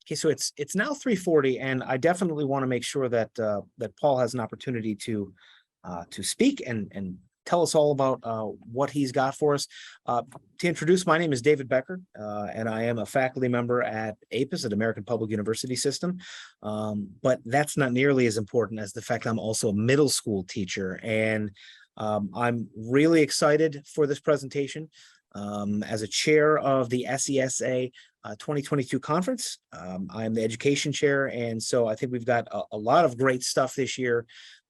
Okay, so it's now 3:40, and I definitely want to make sure that that Paul has an opportunity to speak and tell us all about what he's got for us. To introduce, my name is David Becker, and I am a faculty member at APUS, at American Public University System. But that's not nearly as important as the fact I'm also a middle school teacher, and I'm really excited for this presentation. As a chair of the SESA 2022 conference, I'm the education chair, and so I think we've got a lot of great stuff this year.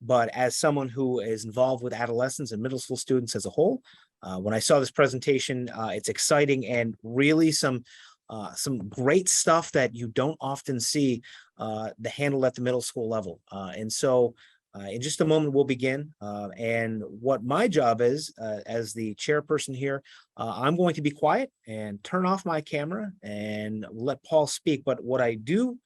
But as someone who is involved with adolescents and middle school students as a whole, when I saw this presentation, it's exciting and really some great stuff that you don't often see the handle at the middle school level. And so in just a moment, we'll begin. And what my job is as the chairperson here, I'm going to be quiet and turn off my camera and let Paul speak. But what I do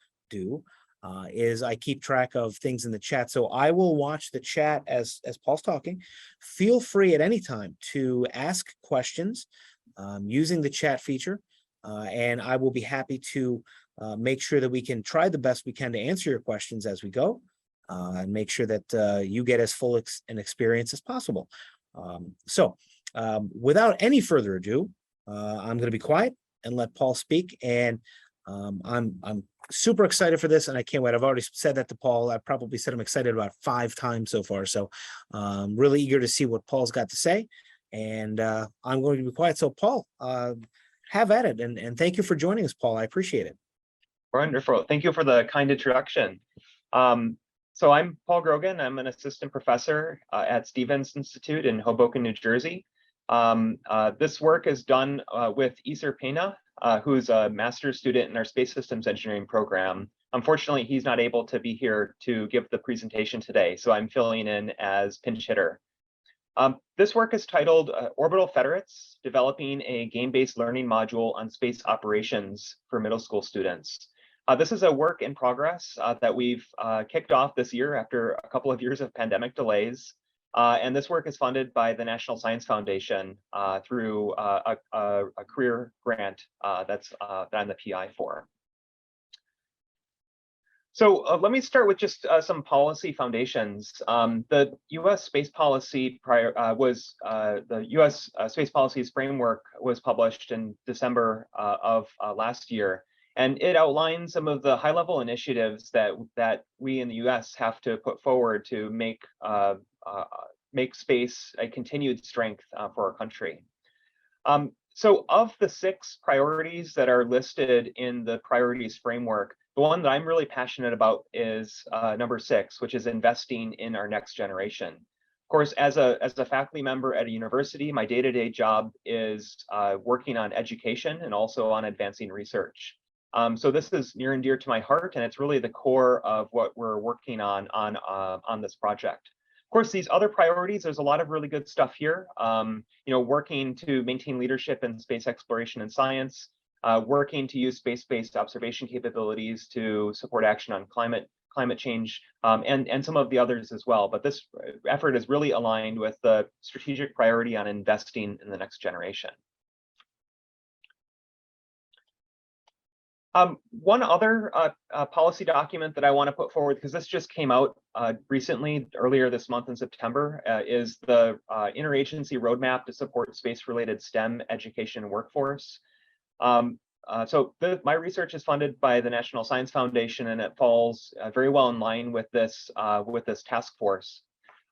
is I keep track of things in the chat. So I will watch the chat as Paul's talking. Feel free at any time to ask questions using the chat feature. And I will be happy to make sure that we can try the best we can to answer your questions as we go. And make sure that you get as full an experience as possible. Without any further ado, I'm going to be quiet and let Paul speak. And I'm super excited for this, and I can't wait. I've already said that to Paul. I've probably said I'm excited about 5 times so far. So really eager to see what Paul's got to say. And I'm going to be quiet. So Paul, have at it. And thank you for joining us, Paul. I appreciate it. Wonderful. Thank you for the kind introduction. So I'm Paul Grogan. I'm an assistant professor at Stevens Institute in Hoboken, New Jersey. This work is done with Iser Pena, who's a master's student in our Space Systems Engineering program. Unfortunately, he's not able to be here to give the presentation today, so I'm filling in as pinch hitter. This work is titled Orbital Federates, Developing a Game-Based Learning Module on Space Operations for Middle School Students. This is a work in progress that we've kicked off this year after a couple of years of pandemic delays. And this work is funded by the National Science Foundation through a career grant that I'm the PI for. So let me start with just some policy foundations. The U.S. space policy the U.S. Space Policy's framework was published in December of last year. And it outlines some of the high-level initiatives that we in the U.S. have to put forward to make space a continued strength for our country. So of the 6 priorities that are listed in the priorities framework, the one that I'm really passionate about is number 6, which is investing in our next generation. Of course, as a faculty member at a university, my day-to-day job is working on education and also on advancing research. So this is near and dear to my heart, and it's really the core of what we're working on this project. Of course, these other priorities, there's a lot of really good stuff here. Working to maintain leadership in space exploration and science, working to use space-based observation capabilities to support action on climate change, and some of the others as well. But this effort is really aligned with the strategic priority on investing in the next generation. One other policy document that I want to put forward, because this just came out recently, earlier this month in September, is the Interagency Roadmap to Support Space-Related STEM Education and Workforce. My research is funded by the National Science Foundation, and it falls very well in line with this task force.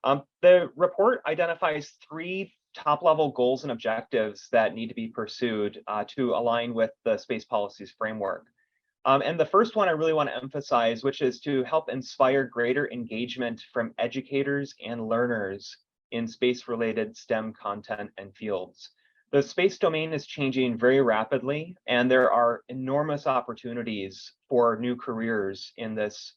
The report identifies 3 top-level goals and objectives that need to be pursued to align with the space policy's framework. And the first one I really want to emphasize, which is to help inspire greater engagement from educators and learners in space-related STEM content and fields. The space domain is changing very rapidly, and there are enormous opportunities for new careers in this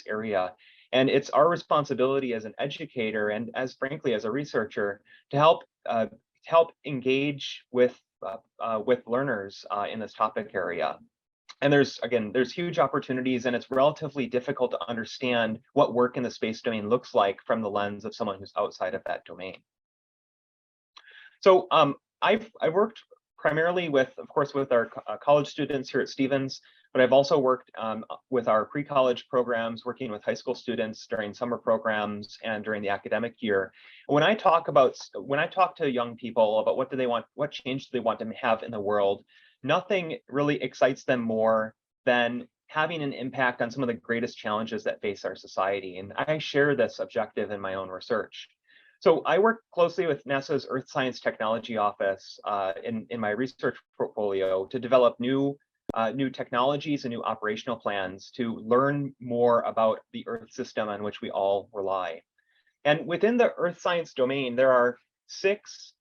area. And it's our responsibility as an educator and frankly as a researcher to help engage with learners in this topic area. And there's huge opportunities, and it's relatively difficult to understand what work in the space domain looks like from the lens of someone who's outside of that domain. So I worked primarily with, of course, with our college students here at Stevens. but I've also worked with our pre-college programs, working with high school students during summer programs and during the academic year. When I talk to young people about what do they want, what change do they want to have in the world, nothing really excites them more than having an impact on some of the greatest challenges that face our society. And I share this objective in my own research. So I work closely with NASA's Earth Science Technology Office in my research portfolio to develop new technologies and new operational plans to learn more about the Earth system on which we all rely. And within the Earth science domain, there are 6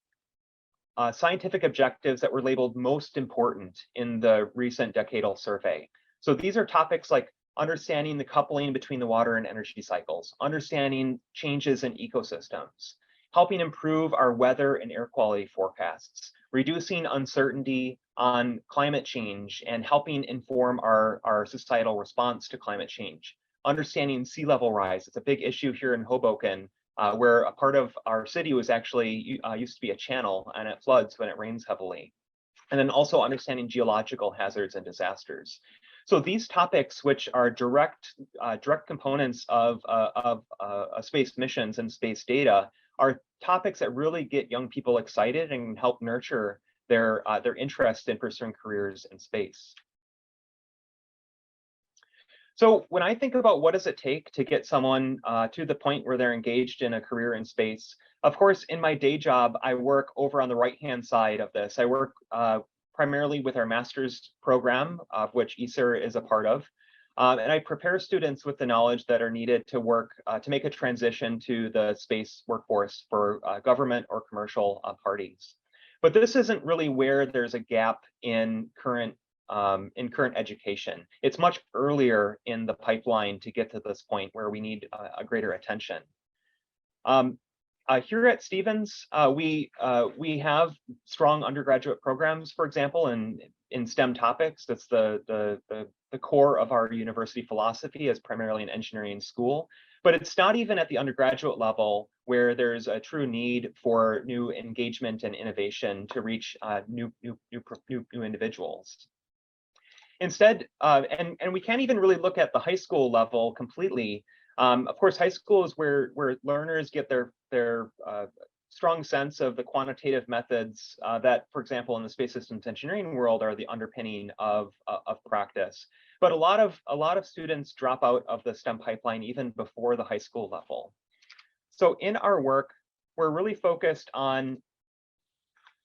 scientific objectives that were labeled most important in the recent decadal survey. So these are topics like understanding the coupling between the water and energy cycles, understanding changes in ecosystems, helping improve our weather and air quality forecasts, reducing uncertainty on climate change and helping inform our societal response to climate change, understanding sea level rise. It's a big issue here in Hoboken, where a part of our city was actually used to be a channel and it floods when it rains heavily. And then also understanding geological hazards and disasters. So these topics, which are direct components of space missions and space data, are topics that really get young people excited and help nurture their interest in pursuing careers in space. So when I think about what does it take to get someone to the point where they're engaged in a career in space, of course, in my day job, I work over on the right-hand side of this. I work primarily with our master's program, of which ESER is a part of. And I prepare students with the knowledge that are needed to work to make a transition to the space workforce for government or commercial parties. But this isn't really where there's a gap in current education. It's much earlier in the pipeline to get to this point where we need a greater attention. Here at Stevens, we have strong undergraduate programs, for example, in STEM topics. That's the core of our university philosophy, is primarily an engineering school. But it's not even at the undergraduate level where there's a true need for new engagement and innovation to reach new individuals. Instead, and we can't even really look at the high school level completely. Of course, high school is where learners get their strong sense of the quantitative methods that, for example, in the space systems engineering world, are the underpinning of practice. But a lot of students drop out of the STEM pipeline even before the high school level. So in our work, we're really focused on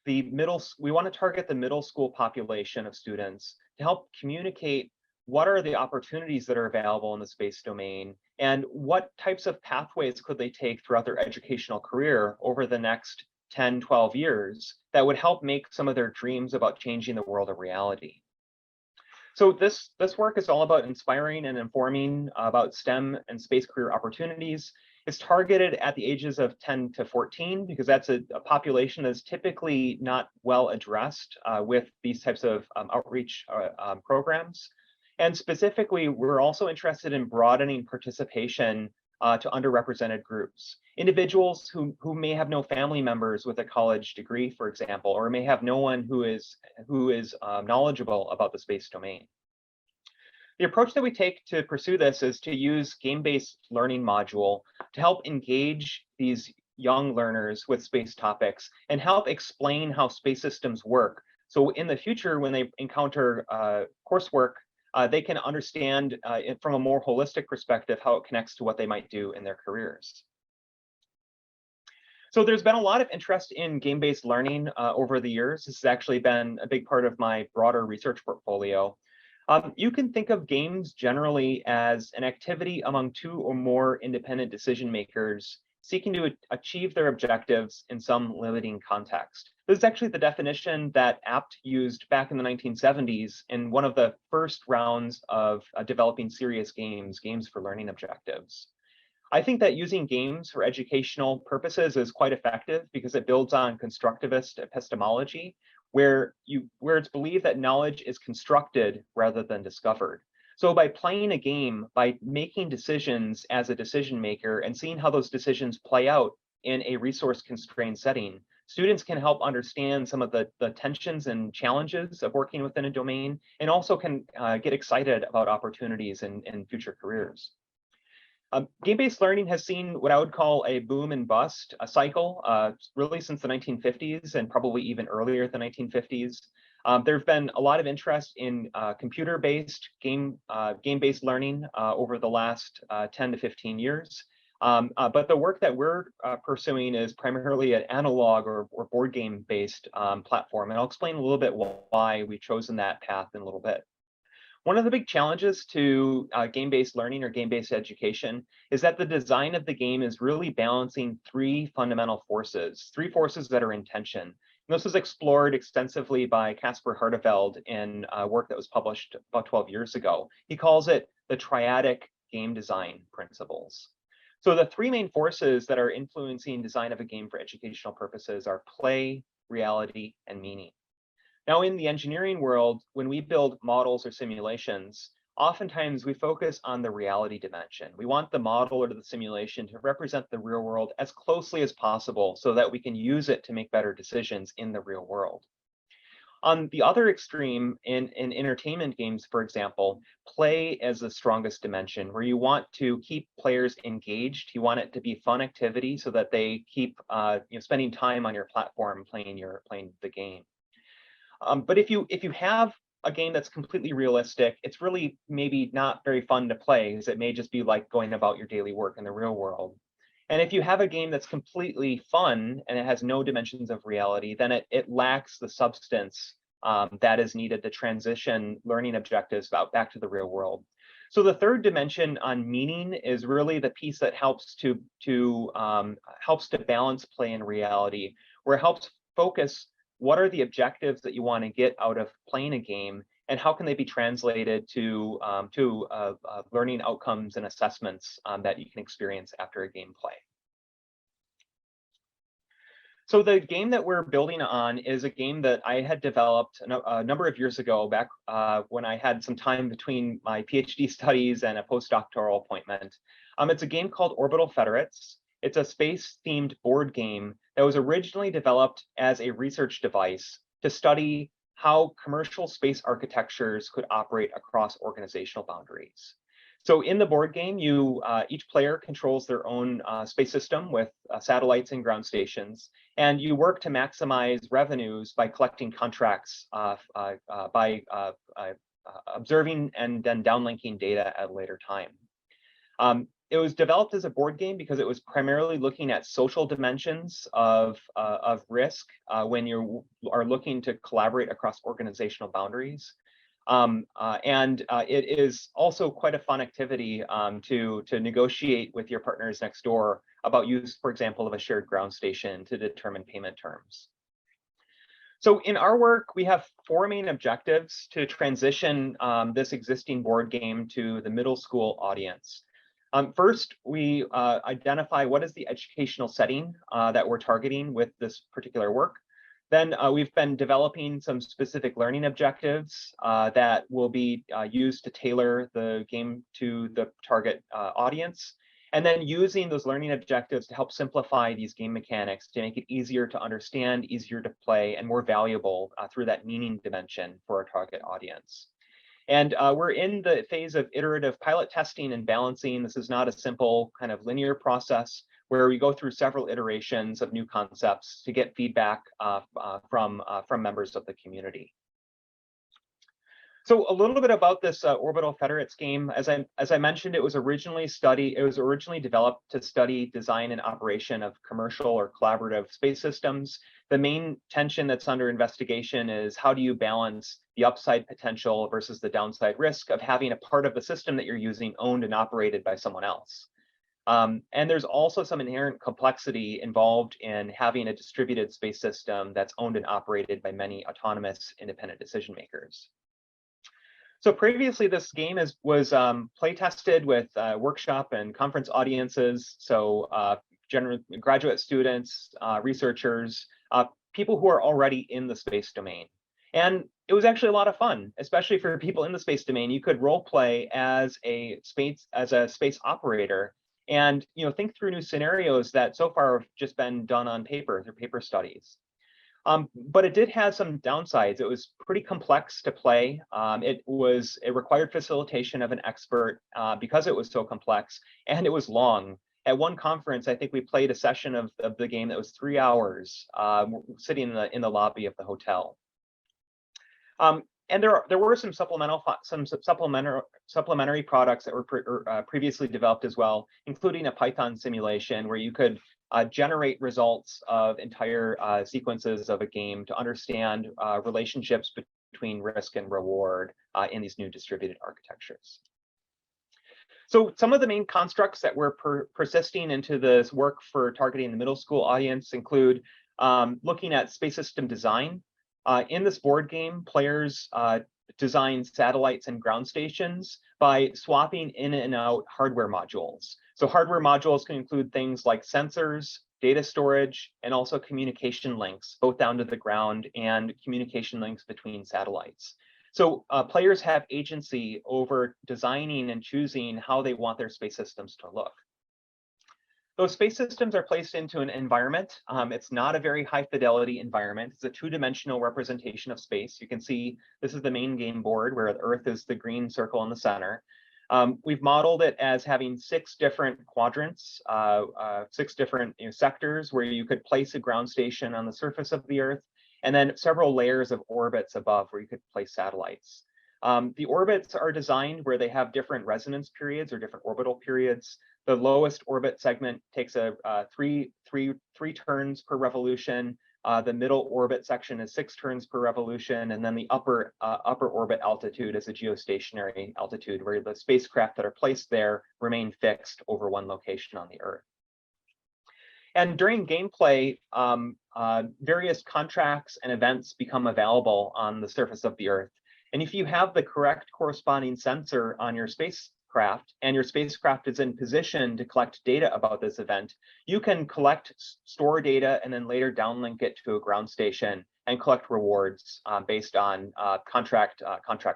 the we want to target the middle school population of students to help communicate what are the opportunities that are available in the space domain and what types of pathways could they take throughout their educational career over the next 10, 12 years that would help make some of their dreams about changing the world a reality. So this work is all about inspiring and informing about STEM and space career opportunities. It's targeted at the ages of 10 to 14 because that's a population that's typically not well addressed with these types of outreach programs. And specifically, we're also interested in broadening participation to underrepresented groups. Individuals who may have no family members with a college degree, for example, or may have no one who is knowledgeable about the space domain. The approach that we take to pursue this is to use game-based learning module to help engage these young learners with space topics and help explain how space systems work. So in the future, when they encounter coursework, they can understand from a more holistic perspective how it connects to what they might do in their careers. So there's been a lot of interest in game-based learning over the years. This has actually been a big part of my broader research portfolio. You can think of games generally as an activity among 2 or more independent decision makers seeking to achieve their objectives in some limiting context. This is actually the definition that APT used back in the 1970s in one of the first rounds of developing serious games for learning objectives. I think that using games for educational purposes is quite effective because it builds on constructivist epistemology, where it's believed that knowledge is constructed rather than discovered. So by playing a game, by making decisions as a decision maker and seeing how those decisions play out in a resource constrained setting, students can help understand some of the tensions and challenges of working within a domain, and also can get excited about opportunities in future careers. Game-based learning has seen what I would call a boom and bust, a cycle, really since the 1950s and probably even earlier than the 1950s. There have been a lot of interest in computer-based game-based learning over the last 10 to 15 years. But the work that we're pursuing is primarily an analog or board game-based platform, and I'll explain a little bit why we've chosen that path in a little bit. One of the big challenges to game-based learning or game-based education is that the design of the game is really balancing three fundamental forces, three forces that are in tension. And this was explored extensively by Caspar Harteveld in work that was published about 12 years ago. He calls it the triadic game design principles. So the three main forces that are influencing design of a game for educational purposes are play, reality, and meaning. Now, in the engineering world, when we build models or simulations, oftentimes we focus on the reality dimension. We want the model or the simulation to represent the real world as closely as possible so that we can use it to make better decisions in the real world. On the other extreme, in entertainment games, for example, play is the strongest dimension, where you want to keep players engaged. You want it to be fun activity so that they keep spending time on your platform playing the game. But if you have a game that's completely realistic, it's really maybe not very fun to play, because it may just be like going about your daily work in the real world. And if you have a game that's completely fun and it has no dimensions of reality, then it lacks the substance that is needed to transition learning objectives back to the real world. So the third dimension on meaning is really the piece that helps to balance play and reality, where it helps focus what are the objectives that you want to get out of playing a game, and how can they be translated to learning outcomes and assessments that you can experience after a gameplay. So the game that we're building on is a game that I had developed a number of years ago, back when I had some time between my PhD studies and a postdoctoral appointment. It's a game called Orbital Federates. It's a space-themed board game that was originally developed as a research device to study how commercial space architectures could operate across organizational boundaries. So in the board game, each player controls their own space system with satellites and ground stations, and you work to maximize revenues by collecting contracts by observing and then downlinking data at a later time. It was developed as a board game because it was primarily looking at social dimensions of risk when you are looking to collaborate across organizational boundaries. It is also quite a fun activity to negotiate with your partners next door about use, for example, of a shared ground station to determine payment terms. So in our work, we have four main objectives to transition this existing board game to the middle school audience. First, we identify what is the educational setting that we're targeting with this particular work. Then we've been developing some specific learning objectives that will be used to tailor the game to the target audience. And then using those learning objectives to help simplify these game mechanics to make it easier to understand, easier to play, and more valuable through that meaning dimension for our target audience. And we're in the phase of iterative pilot testing and balancing. This is not a simple kind of linear process where we go through several iterations of new concepts to get feedback from members of the community. So a little bit about this Orbital Federates game. As I mentioned, it was originally developed to study design and operation of commercial or collaborative space systems. The main tension that's under investigation is how do you balance the upside potential versus the downside risk of having a part of the system that you're using owned and operated by someone else. And there's also some inherent complexity involved in having a distributed space system that's owned and operated by many autonomous independent decision makers. So previously, this game was play tested with workshop and conference audiences. So general graduate students, researchers, people who are already in the space domain. And it was actually a lot of fun, especially for people in the space domain. You could role play as a space operator and think through new scenarios that so far have just been done on paper through paper studies. But it did have some downsides. It was pretty complex to play. It required facilitation of an expert because it was so complex, and it was long. At one conference, I think we played a session of the game that was 3 hours, sitting in the lobby of the hotel. And there were some supplementary products that were previously developed as well, including a Python simulation where you could generate results of entire sequences of a game to understand relationships between risk and reward in these new distributed architectures. So some of the main constructs that we're persisting into this work for targeting the middle school audience include looking at space system design. In this board game, players design satellites and ground stations by swapping in and out hardware modules. So hardware modules can include things like sensors, data storage, and also communication links, both down to the ground and communication links between satellites. So players have agency over designing and choosing how they want their space systems to look. Those space systems are placed into an environment. It's not a very high fidelity environment. It's a two-dimensional representation of space. You can see this is the main game board where the Earth is the green circle in the center. We've modeled it as having 6 different quadrants, 6 different sectors where you could place a ground station on the surface of the Earth, and then several layers of orbits above where you could place satellites. The orbits are designed where they have different resonance periods or different orbital periods. The lowest orbit segment takes three turns per revolution. The middle orbit section is 6 turns per revolution, and then the upper orbit altitude is a geostationary altitude where the spacecraft that are placed there remain fixed over one location on the Earth. And during gameplay, various contracts and events become available on the surface of the Earth. And if you have the correct corresponding sensor on your spacecraft, and your spacecraft is in position to collect data about this event, you can store data, and then later downlink it to a ground station and collect rewards based on contract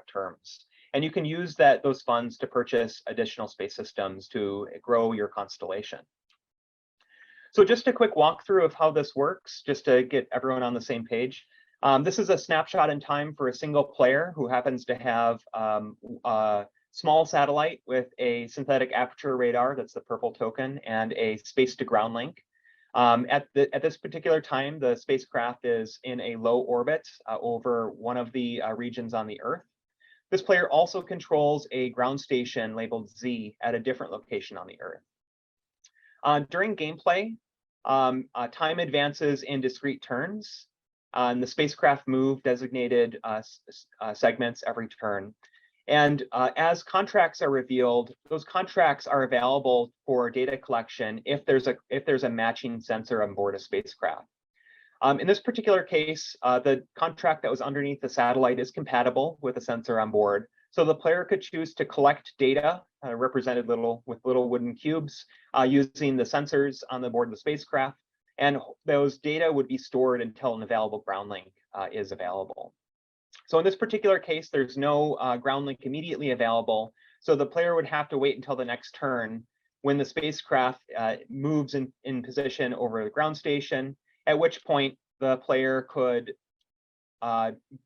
terms. And you can use those funds to purchase additional space systems to grow your constellation. So just a quick walkthrough of how this works, just to get everyone on the same page. This is a snapshot in time for a single player who happens to have a small satellite with a synthetic aperture radar, that's the purple token, and a space to ground link. At this particular time, the spacecraft is in a low orbit over one of the regions on the Earth. This player also controls a ground station labeled Z at a different location on the Earth. During gameplay, time advances in discrete turns. And the spacecraft move designated segments every turn. And as contracts are revealed, those contracts are available for data collection if there's a matching sensor on board a spacecraft. In this particular case, the contract that was underneath the satellite is compatible with a sensor on board. So the player could choose to collect data represented with little wooden cubes using the sensors on the board of the spacecraft. And those data would be stored until an available ground link is available. So in this particular case, there's no ground link immediately available. So the player would have to wait until the next turn when the spacecraft moves in position over the ground station, at which point the player could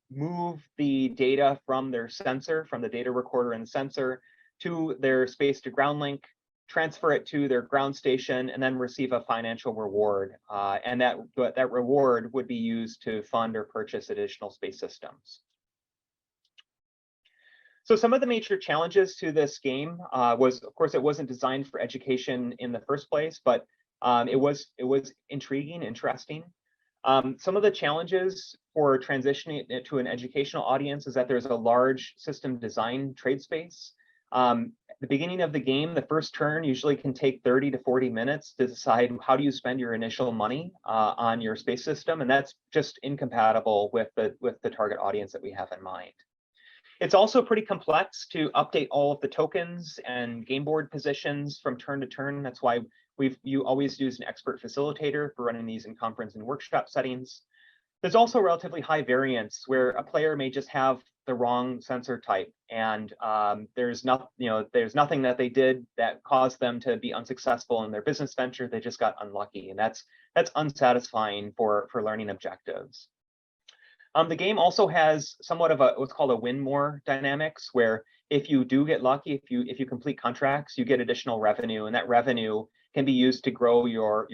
move the data from their sensor, from the data recorder and sensor, to their space to ground link, transfer it to their ground station, and then receive a financial reward. And that reward would be used to fund or purchase additional space systems. So some of the major challenges to this game was, of course, it wasn't designed for education in the first place, but it was intriguing, interesting. Some of the challenges for transitioning it to an educational audience is that there's a large system design trade space. The beginning of the game, the first turn usually can take 30 to 40 minutes to decide how do you spend your initial money on your space system, and that's just incompatible with the target audience that we have in mind. It's also pretty complex to update all of the tokens and game board positions from turn to turn. That's why you always use an expert facilitator for running these in conference and workshop settings. There's also relatively high variance where a player may just have the wrong sensor type, and there's nothing that they did that caused them to be unsuccessful in their business venture. They just got unlucky, and that's unsatisfying for learning objectives. The game also has somewhat of what's called a win more dynamics, where if you do get lucky, if you complete contracts, you get additional revenue, and that revenue can be used to grow your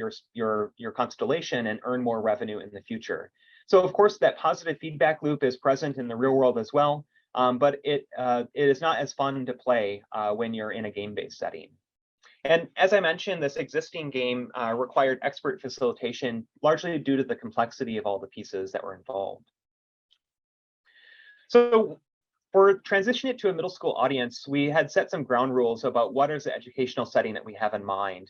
constellation and earn more revenue in the future. So of course, that positive feedback loop is present in the real world as well, but it is not as fun to play when you're in a game-based setting. And as I mentioned, this existing game required expert facilitation, largely due to the complexity of all the pieces that were involved. So for transitioning it to a middle school audience, we had set some ground rules about what is the educational setting that we have in mind.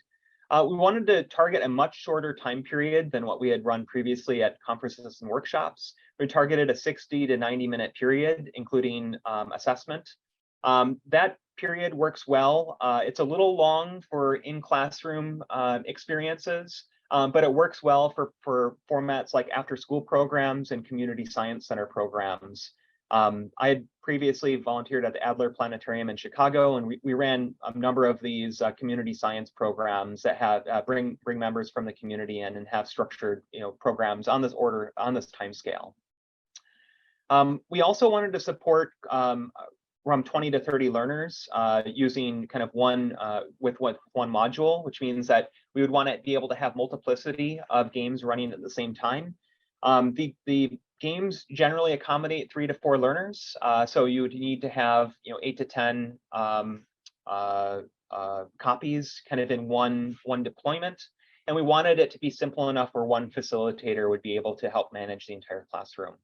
We wanted to target a much shorter time period than what we had run previously at conferences and workshops. We targeted a 60 to 90-minute period, including assessment. That period works well. It's a little long for in-classroom experiences, but it works well for formats like after-school programs and community science center programs. I had previously volunteered at the Adler Planetarium in Chicago, and we ran a number of these community science programs that have bring members from the community in and have structured programs on this time scale. We also wanted to support from 20 to 30 learners using kind of one module, which means that we would want to be able to have multiplicity of games running at the same time. The games generally accommodate 3 to 4 learners, so you would need to have 8 to 10 copies kind of in one deployment, and we wanted it to be simple enough where one facilitator would be able to help manage the entire classroom.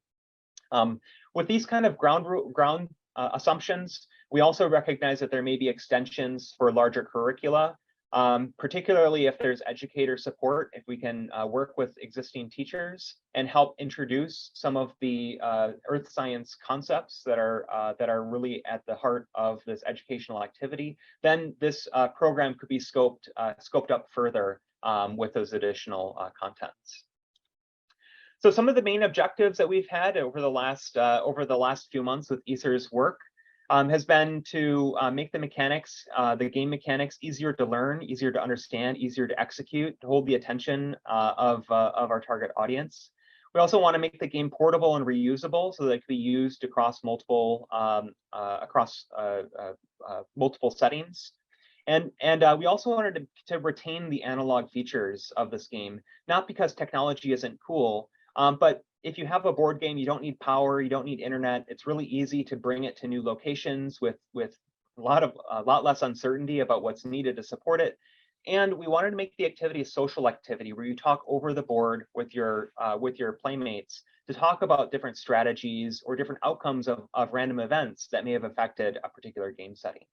With these kind of ground assumptions, we also recognize that there may be extensions for larger curricula. Particularly if there's educator support, if we can work with existing teachers and help introduce some of the earth science concepts that are really at the heart of this educational activity, then this program could be scoped up further with those additional contents. So some of the main objectives that we've had over the last few months with ESER's work has been to make the game mechanics easier to learn, easier to understand, easier to execute, to hold the attention of our target audience. We also want to make the game portable and reusable so that it can be used across multiple settings. And we also wanted to retain the analog features of this game, not because technology isn't cool, but if you have a board game, you don't need power, you don't need internet. It's really easy to bring it to new locations with a lot less uncertainty about what's needed to support it. And we wanted to make the activity a social activity where you talk over the board with your playmates to talk about different strategies or different outcomes of random events that may have affected a particular game setting.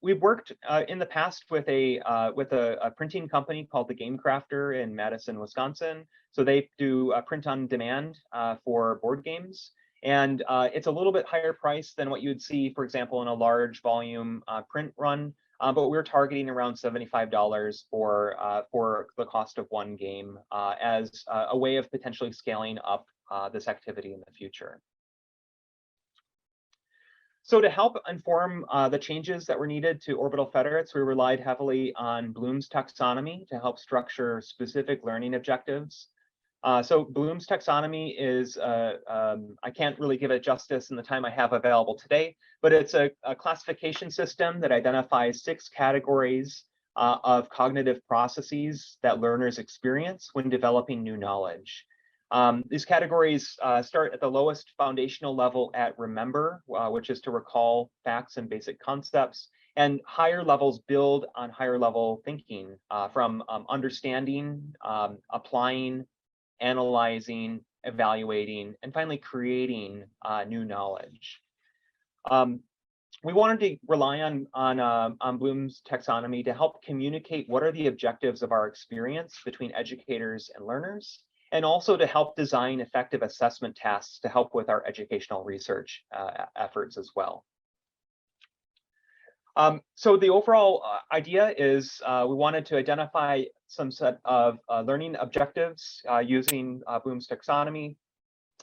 We've worked in the past with a printing company called the Game Crafter in Madison, Wisconsin. So they do print on demand for board games, and it's a little bit higher price than what you would see, for example, in a large volume print run. But we're targeting around $75 for the cost of one game as a way of potentially scaling up this activity in the future. So to help inform the changes that were needed to Orbital Federates, we relied heavily on Bloom's taxonomy to help structure specific learning objectives. So Bloom's taxonomy is, I can't really give it justice in the time I have available today, but it's a classification system that identifies 6 categories of cognitive processes that learners experience when developing new knowledge. These categories start at the lowest foundational level at remember, which is to recall facts and basic concepts, and higher levels build on higher level thinking from understanding, applying, analyzing, evaluating, and finally creating new knowledge. We wanted to rely on Bloom's taxonomy to help communicate what are the objectives of our experience between educators and learners, and also to help design effective assessment tasks to help with our educational research efforts as well. So the overall idea is we wanted to identify some set of learning objectives using Bloom's taxonomy,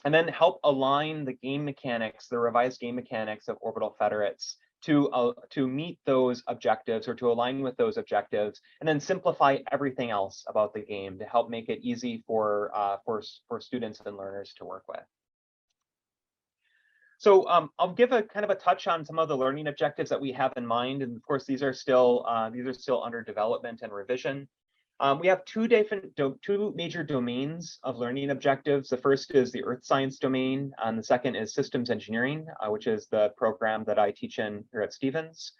and then help align the game mechanics, the revised game mechanics of Orbital Federates to meet those objectives or to align with those objectives, and then simplify everything else about the game to help make it easy for students and learners to work with. So I'll give a kind of a touch on some of the learning objectives that we have in mind, and of course these are still under development and revision. We have two major domains of learning objectives. The first is the earth science domain, and the second is systems engineering, which is the program that I teach in here at Stevens.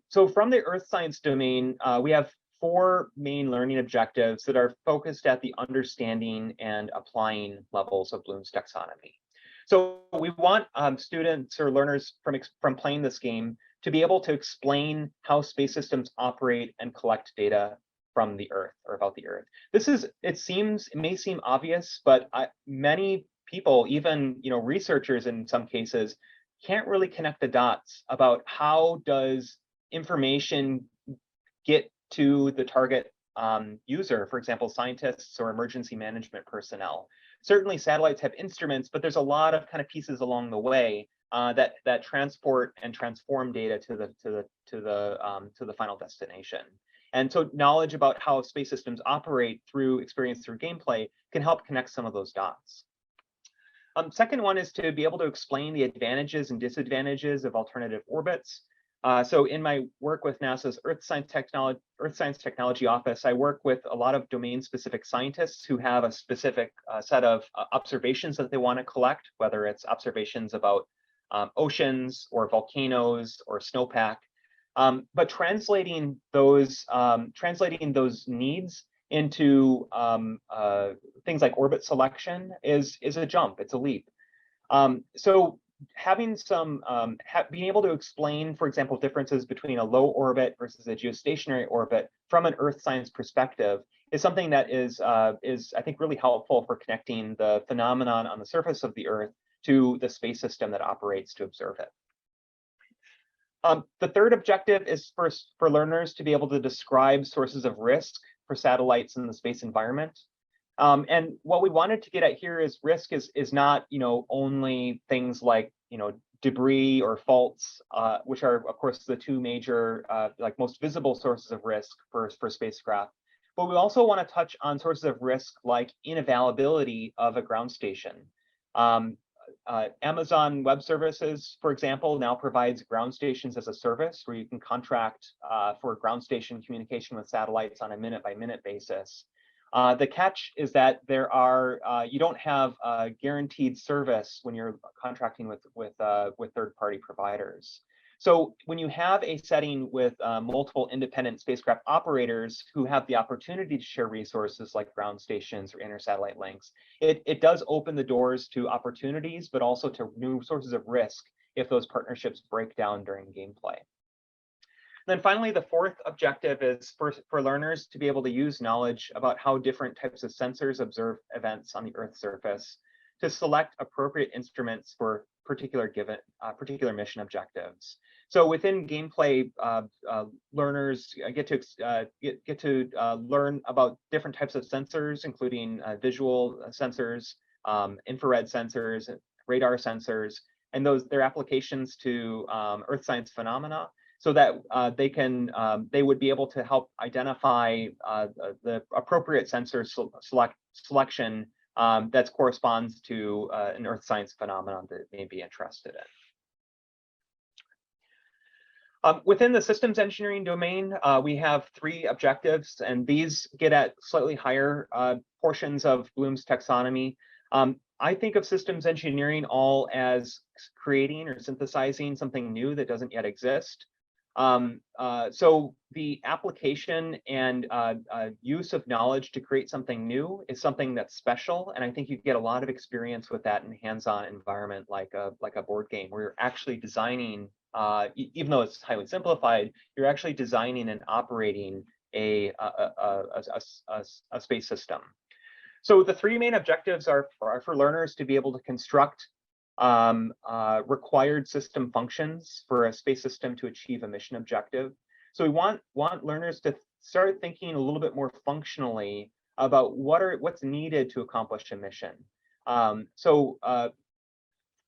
So from the earth science domain, we have 4 main learning objectives that are focused at the understanding and applying levels of Bloom's taxonomy. So we want students or learners from playing this game to be able to explain how space systems operate and collect data from the Earth or about the Earth. It may seem obvious, but many people, even researchers in some cases, can't really connect the dots about how does information get to the target user, for example, scientists or emergency management personnel. Certainly satellites have instruments, but there's a lot of kind of pieces along the way that transport and transform data to the final destination. And so knowledge about how space systems operate through experience through gameplay can help connect some of those dots. Second one is to be able to explain the advantages and disadvantages of alternative orbits. So in my work with NASA's Earth Science Technology Office, I work with a lot of domain-specific scientists who have a specific set of observations that they want to collect, whether it's observations about oceans or volcanoes or snowpack. But translating those needs into things like orbit selection is a jump. It's a leap. So having being able to explain, for example, differences between a low orbit versus a geostationary orbit from an Earth science perspective is something that is I think really helpful for connecting the phenomenon on the surface of the Earth to the space system that operates to observe it. The third objective is for learners to be able to describe sources of risk for satellites in the space environment. And what we wanted to get at here is risk is not only things like debris or faults, which are of course the 2 major like most visible sources of risk for spacecraft. But we also want to touch on sources of risk like inavailability of a ground station. Amazon Web Services, for example, now provides ground stations as a service where you can contract for ground station communication with satellites on a minute-by-minute basis. The catch is that you don't have guaranteed service when you're contracting with third-party providers. So when you have a setting with multiple independent spacecraft operators who have the opportunity to share resources like ground stations or inter-satellite links, it does open the doors to opportunities, but also to new sources of risk if those partnerships break down during gameplay. Then finally, the fourth objective is for learners to be able to use knowledge about how different types of sensors observe events on the Earth's surface to select appropriate instruments for particular mission objectives. So within gameplay, learners get to learn about different types of sensors, including visual sensors, infrared sensors, radar sensors, and their applications to Earth science phenomena, so that they would be able to help identify the appropriate sensor selection that corresponds to an Earth science phenomenon that they may be interested in. Within the systems engineering domain, we have 3 objectives, and these get at slightly higher portions of Bloom's taxonomy. I think of systems engineering all as creating or synthesizing something new that doesn't yet exist. So the application and use of knowledge to create something new is something that's special, and I think you get a lot of experience with that in a hands-on environment like a board game where you're actually designing, even though it's highly simplified, you're actually designing and operating a space system. So the 3 main objectives are for learners to be able to construct required system functions for a space system to achieve a mission objective. So we want learners to start thinking a little bit more functionally about what's needed to accomplish a mission.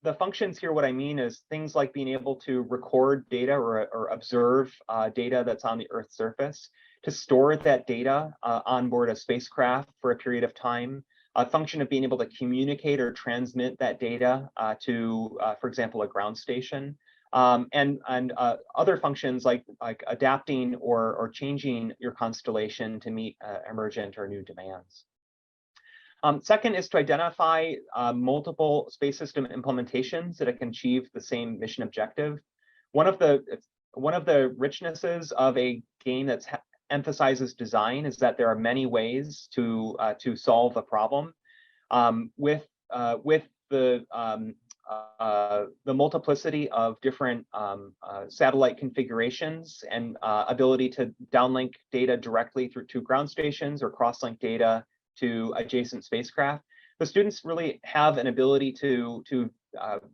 The functions here, what I mean is things like being able to record data or observe data that's on the Earth's surface, to store that data on board a spacecraft for a period of time, a function of being able to communicate or transmit that data to, for example, a ground station, and other functions like adapting or changing your constellation to meet emergent or new demands. Second is to identify multiple space system implementations that can achieve the same mission objective. One of the richnesses of a game that emphasizes design is that there are many ways to solve a problem. With the multiplicity of different satellite configurations and ability to downlink data directly through to ground stations or cross-link data to adjacent spacecraft, the students really have an ability to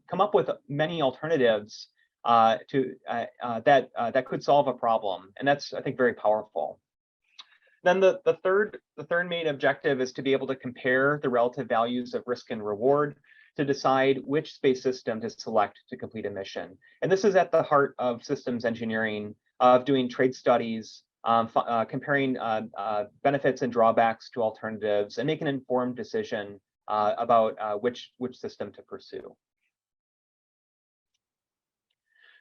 come up with many alternatives that could solve a problem, and that's, I think, very powerful. Then the third main objective is to be able to compare the relative values of risk and reward to decide which space system to select to complete a mission. And this is at the heart of systems engineering, of doing trade studies, comparing benefits and drawbacks to alternatives, and make an informed decision about which system to pursue.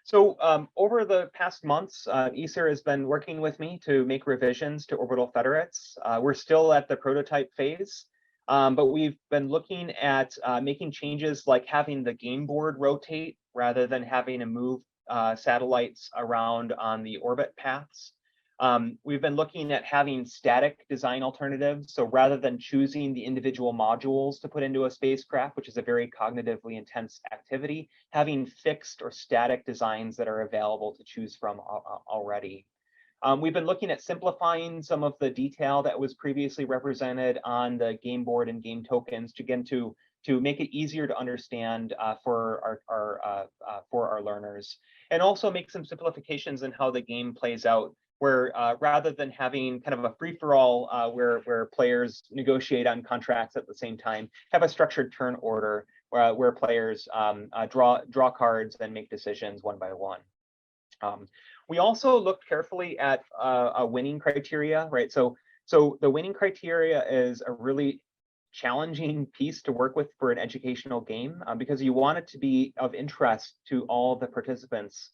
So over the past months, ESER has been working with me to make revisions to Orbital Federates. We're still at the prototype phase, but we've been looking at making changes like having the game board rotate rather than having to move satellites around on the orbit paths. We've been looking at having static design alternatives. So rather than choosing the individual modules to put into a spacecraft, which is a very cognitively intense activity, having fixed or static designs that are available to choose from already. We've been looking at simplifying some of the detail that was previously represented on the game board and game tokens to make it easier to understand for our learners, and also make some simplifications in how the game plays out, where rather than having kind of a free-for-all where players negotiate on contracts at the same time, have a structured turn order where players draw cards and make decisions one by one. We also looked carefully at a winning criteria, right? So the winning criteria is a really challenging piece to work with for an educational game because you want it to be of interest to all the participants.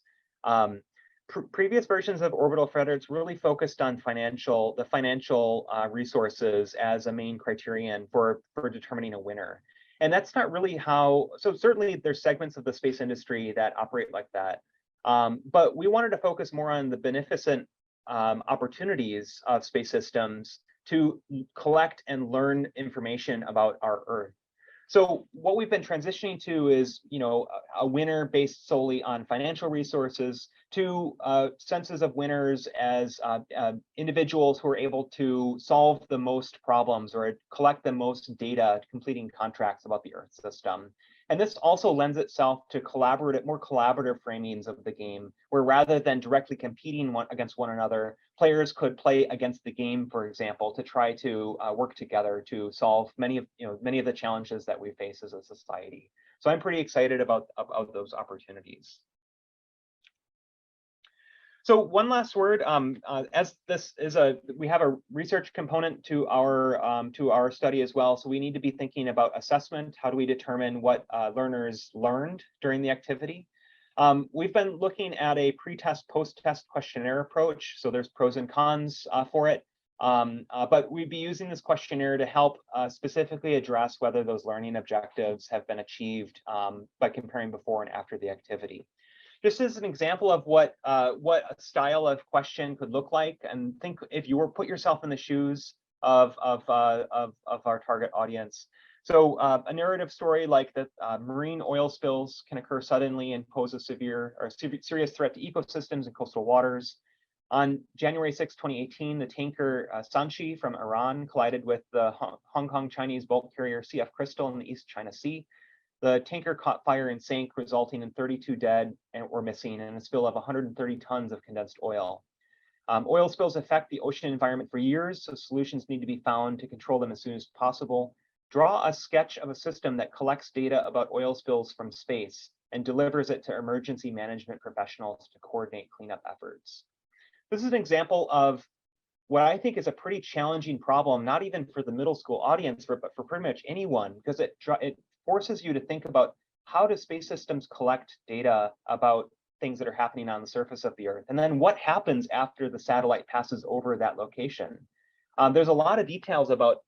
Previous versions of Orbital Federates really focused on the financial resources as a main criterion for determining a winner. And that's not really how, so certainly there's segments of the space industry that operate like that. But we wanted to focus more on the beneficent opportunities of space systems to collect and learn information about our Earth. So what we've been transitioning to is, a winner based solely on financial resources to senses of winners as individuals who are able to solve the most problems or collect the most data, completing contracts about the Earth system. And this also lends itself to more collaborative framings of the game, where rather than directly competing against one another, players could play against the game, for example, to try to work together to solve many of the challenges that we face as a society. So I'm pretty excited about those opportunities. So one last word, as this is we have a research component to our study as well. So we need to be thinking about assessment. How do we determine what learners learned during the activity? We've been looking at a pre-test, post-test questionnaire approach. So there's pros and cons for it. But we'd be using this questionnaire to help specifically address whether those learning objectives have been achieved by comparing before and after the activity. Just as an example of what a style of question could look like, and think if you put yourself in the shoes of our target audience. So a narrative story like that marine oil spills can occur suddenly and pose a serious threat to ecosystems and coastal waters. On January 6, 2018, the tanker Sanchi from Iran collided with the Hong Kong Chinese bulk carrier CF Crystal in the East China Sea. The tanker caught fire and sank, resulting in 32 dead or missing and a spill of 130 tons of condensed oil. Oil spills affect the ocean environment for years, so solutions need to be found to control them as soon as possible. Draw a sketch of a system that collects data about oil spills from space and delivers it to emergency management professionals to coordinate cleanup efforts. This is an example of what I think is a pretty challenging problem, not even for the middle school audience, but for pretty much anyone, because it forces you to think about how do space systems collect data about things that are happening on the surface of the Earth, and then what happens after the satellite passes over that location. There's a lot of details about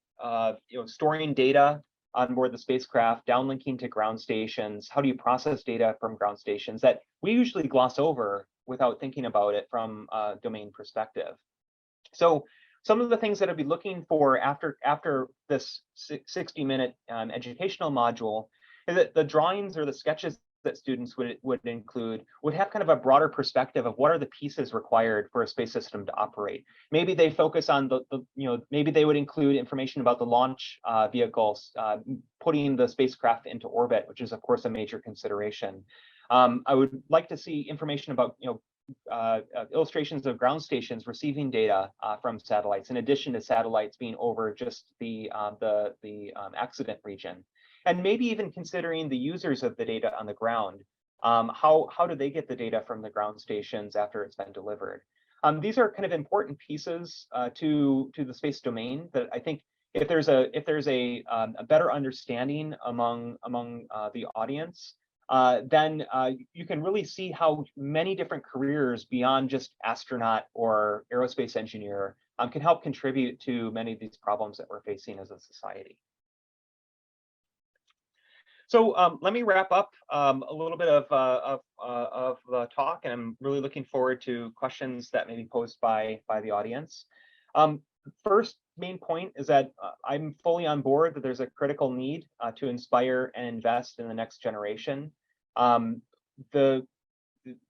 storing data on board the spacecraft, downlinking to ground stations. How do you process data from ground stations that we usually gloss over without thinking about it from a domain perspective? So some of the things that I'd be looking for after this 60-minute educational module is that the drawings or the sketches that students would include would have kind of a broader perspective of what are the pieces required for a space system to operate. Maybe they focus on maybe they would include information about the launch vehicles, putting the spacecraft into orbit, which is of course a major consideration. I would like to see information about illustrations of ground stations receiving data from satellites, in addition to satellites being over just the accident region. And maybe even considering the users of the data on the ground. How do they get the data from the ground stations after it's been delivered? These are kind of important pieces to the space domain that I think if there's a better understanding among the audience, then you can really see how many different careers beyond just astronaut or aerospace engineer can help contribute to many of these problems that we're facing as a society. So let me wrap up a little bit of the talk, and I'm really looking forward to questions that may be posed by the audience. First main point is that I'm fully on board that there's a critical need to inspire and invest in the next generation. In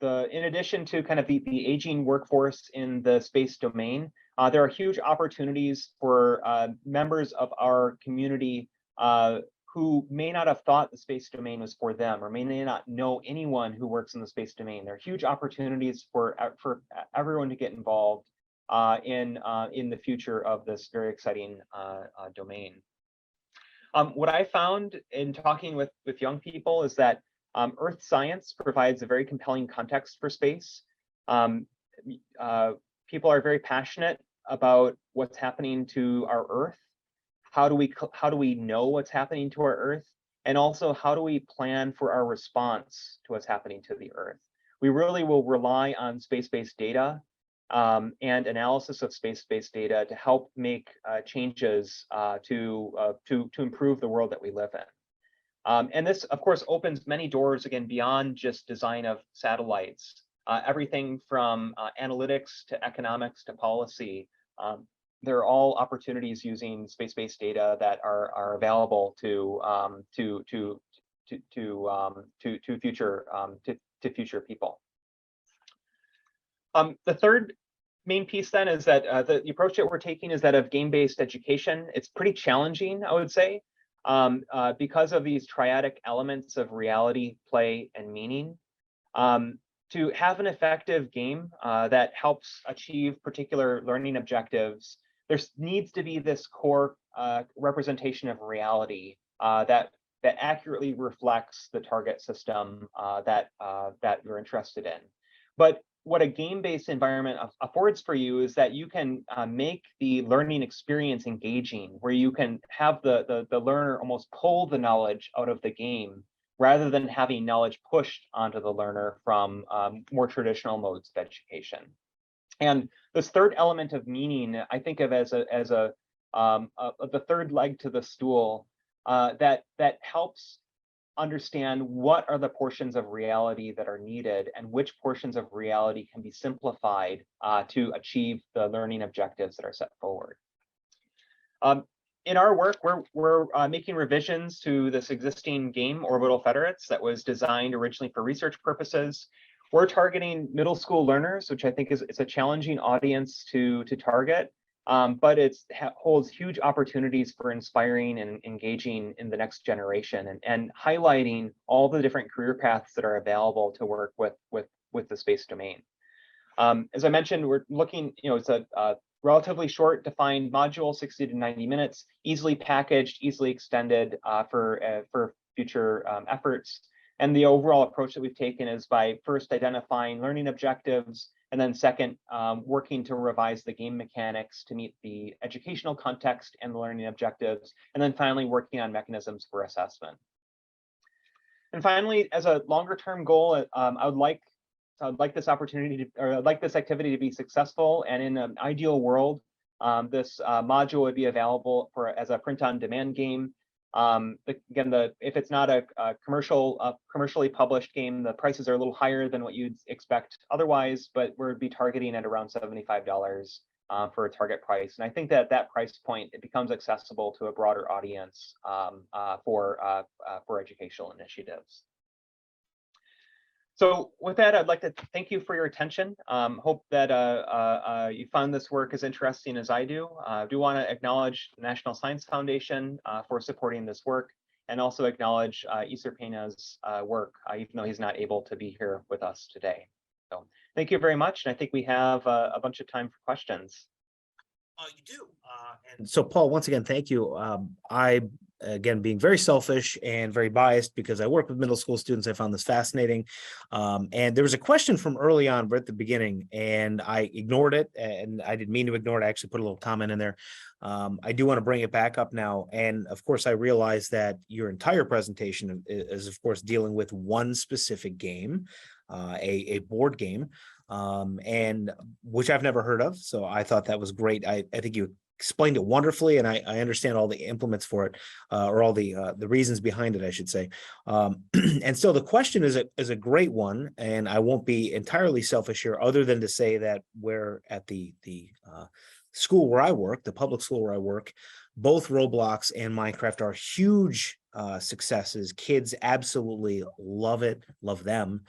addition to kind of the aging workforce in the space domain, there are huge opportunities for members of our community who may not have thought the space domain was for them, or may not know anyone who works in the space domain. There are huge opportunities for everyone to get involved in the future of this very exciting domain. What I found in talking with young people is that Earth science provides a very compelling context for space. People are very passionate about what's happening to our Earth. How do we know what's happening to our Earth? And also, how do we plan for our response to what's happening to the Earth? We really will rely on space-based data and analysis of space-based data to help make changes to improve the world that we live in. And this, of course, opens many doors, again, beyond just design of satellites. Everything from analytics to economics to policy. They're all opportunities using space-based data that are available to future people. The third main piece then is that the approach that we're taking is that of game-based education. It's pretty challenging, I would say, because of these triadic elements of reality, play, and meaning. To have an effective game that helps achieve particular learning objectives, there needs to be this core representation of reality that accurately reflects the target system that you're interested in. But what a game-based environment affords for you is that you can make the learning experience engaging, where you can have the learner almost pull the knowledge out of the game, rather than having knowledge pushed onto the learner from more traditional modes of education. And this third element of meaning, I think of as the third leg to the stool that helps understand what are the portions of reality that are needed and which portions of reality can be simplified to achieve the learning objectives that are set forward. In our work, we're making revisions to this existing game, Orbital Federates, that was designed originally for research purposes. We're targeting middle school learners, which I think is a challenging audience to target, but it holds huge opportunities for inspiring and engaging in the next generation, and highlighting all the different career paths that are available to work with the space domain. As I mentioned, we're looking, it's a relatively short defined module, 60 to 90 minutes, easily packaged, easily extended for future efforts. And the overall approach that we've taken is by first identifying learning objectives, and then second, working to revise the game mechanics to meet the educational context and the learning objectives, and then finally working on mechanisms for assessment. And finally, as a longer term goal, I would like this opportunity to, or I'd like this activity to be successful. And in an ideal world, this module would be available as a print-on-demand game. Again, if it's not a commercially published game, the prices are a little higher than what you'd expect otherwise, but we'd be targeting at around $75 for a target price. And I think that that price point, it becomes accessible to a broader audience for educational initiatives. So with that, I'd like to thank you for your attention. Hope that you found this work as interesting as I do. I do want to acknowledge the National Science Foundation for supporting this work, and also acknowledge Isur Pena's work, even though he's not able to be here with us today. So thank you very much, and I think we have a bunch of time for questions. You do. And so, Paul, once again, thank you. Again, being very selfish and very biased because I work with middle school students, I found this fascinating. And there was a question from early on, right at the beginning, and I ignored it, and I didn't mean to ignore it. I actually put a little comment in there. I do want to bring it back up now. And of course, I realize that your entire presentation is, of course, dealing with one specific game, a board game. And which I've never heard of. So I thought that was great. I think you explained it wonderfully, and I understand all the implements for it, or all the reasons behind it, I should say. And so the question is a great one, and I won't be entirely selfish here, other than to say that we're at the school where I work, the public school where I work, both Roblox and Minecraft are huge successes. Kids absolutely love it, love them.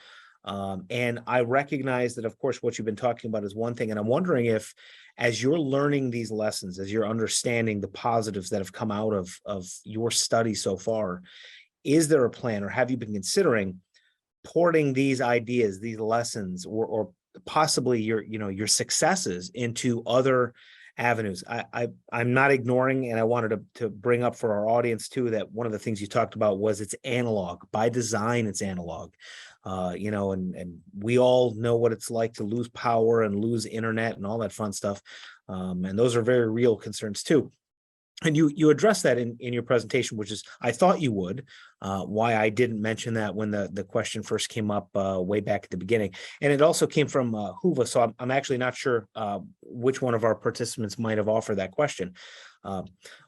And I recognize that, of course, what you've been talking about is one thing. And I'm wondering if, as you're learning these lessons, as you're understanding the positives that have come out of your study so far, is there a plan, or have you been considering porting these ideas, these lessons, or possibly your successes into other avenues? I'm not ignoring, and I wanted to bring up for our audience too, that one of the things you talked about was it's analog. By design, it's analog. And we all know what it's like to lose power and lose internet and all that fun stuff. And those are very real concerns too. And you addressed that in your presentation, which is, I thought you would, why I didn't mention that when the question first came up way back at the beginning. And it also came from Huva, so I'm actually not sure which one of our participants might have offered that question.